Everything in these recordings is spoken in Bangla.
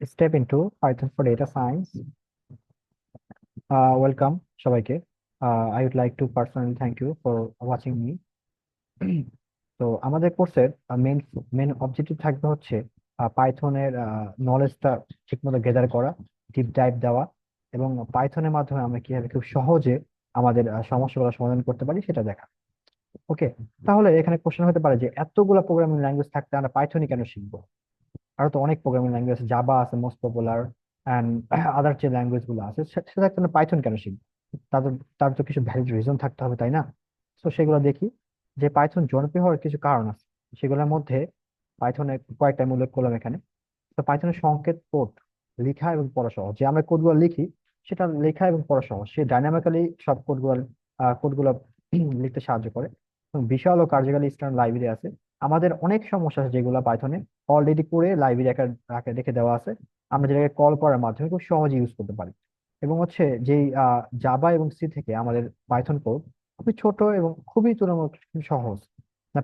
Step into Python for data science. Welcome সবাইকে। I would like to personally thank you for watching me. তো আমাদের কোর্সের মেন মেন অবজেক্টিভ থাকবে হচ্ছে পাইথনের নলেজটা ঠিকমতো গেদার করা, ডিপ ডাইভ দেওয়া, এবং পাইথনের মাধ্যমে আমরা কিভাবে খুব সহজে আমাদের সমস্যাগুলো সমাধান করতে পারি সেটা দেখা। ওকে, তাহলে এখানে কোশ্চেন হতে পারে যে এতগুলা প্রোগ্রামিং ল্যাঙ্গুয়েজ থাকতে আমরা পাইথনই কেন শিখবো? আরো তো অনেক প্রোগ্রামিং ল্যাঙ্গুয়েজ আছে, জাভা আছে মোস্ট পপুলার, অ্যান্ড আদার যে ল্যাঙ্গুয়েজ গুলো আছে সেটা একটা পাইথন কেন শিখবো? তাদের তার তো কিছু ভ্যালিড রিজন থাকতে হবে, তাই না? তো সেগুলো দেখি যে পাইথন জনপ্রিয় হওয়ার কিছু কারণ আছে। সেগুলোর মধ্যে পাইথনের কয়েকটা আমি উল্লেখ করলাম এখানে। তো পাইথনের সংকেত কোড লেখা এবং পড়া সহজ, যে আমরা কোডগুলো লিখি সেটা লেখা এবং পড়া সহজ, সে ডাইনামিক্যালি সব কোডগুলো লিখতে সাহায্য করে। এবং বিশাল ও কার্যকারী স্ট্যান্ড লাইব্রেরি আছে। আমাদের অনেক সমস্যা আছে যেগুলো পাইথনে অলরেডি করে লাইব্রেরি রেখে দেওয়া আছে, আমরা যেটাকে কল করার মাধ্যমে খুব সহজে ইউজ করতে পারি। এবং হচ্ছে যেই জাভা এবং সি থেকে আমাদের পাইথন কোড খুবই ছোট এবং খুবই তুলনামূলক সহজ।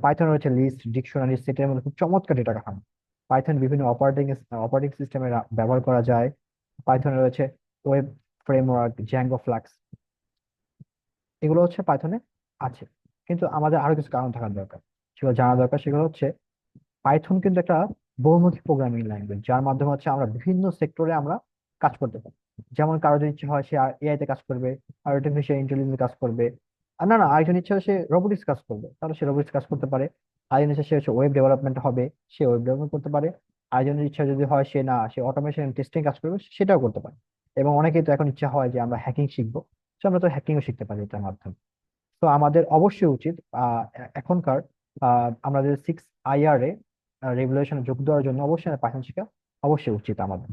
পাইথন রয়েছে লিস্ট, ডিকশনারি, সেটের মধ্যে খুব চমৎকার ডেটা কাঠামো। পাইথন বিভিন্ন অপারেটিং সিস্টেমে ব্যবহার করা যায়। পাইথনে রয়েছে ওয়েব ফ্রেমওয়ার্ক, জ্যাঙ্গো ফ্লাক্স, এগুলো হচ্ছে পাইথনে আছে। কিন্তু আমাদের আরো কিছু কারণ থাকার দরকার, সেগুলো জানা দরকার। সেগুলো হচ্ছে পাইথন কিন্তু একটা বহুমুখী প্রোগ্রামিং ল্যাঙ্গুয়েজ, যার মাধ্যমে হচ্ছে আমরা বিভিন্ন সেক্টরে আমরা কাজ করতে পারি। যেমন কারো যদি ইচ্ছে হয় সে এআই তে কাজ করবে, আর্টিফিশিয়াল ইন্টেলিজেন্স কাজ করবে, আর না না আরেকজন ইচ্ছে হয় সে রোবোটিক্স কাজ করবে, তাহলে সে রোবোটিক্স কাজ করতে পারে। আরেকজন ইচ্ছে সে হচ্ছে ওয়েব ডেভেলপমেন্ট হবে, সে ওয়েব ডেভেলপমেন্ট করতে পারে। আরেকজনের ইচ্ছা যদি হয় সে অটোমেশন টেস্টিং কাজ করবে, সেটাও করতে পারে। এবং অনেকেই তো এখন ইচ্ছা হয় যে আমরা হ্যাকিং শিখবো, তো আমরা তো হ্যাকিংও শিখতে পারি এটার মাধ্যমে। তো আমাদের অবশ্যই উচিত এখনকার আমাদের 6 IR এ রেগুলেশনে যোগ দেওয়ার জন্য অবশ্যই পাইথন শেখা অবশ্যই উচিত আমাদের।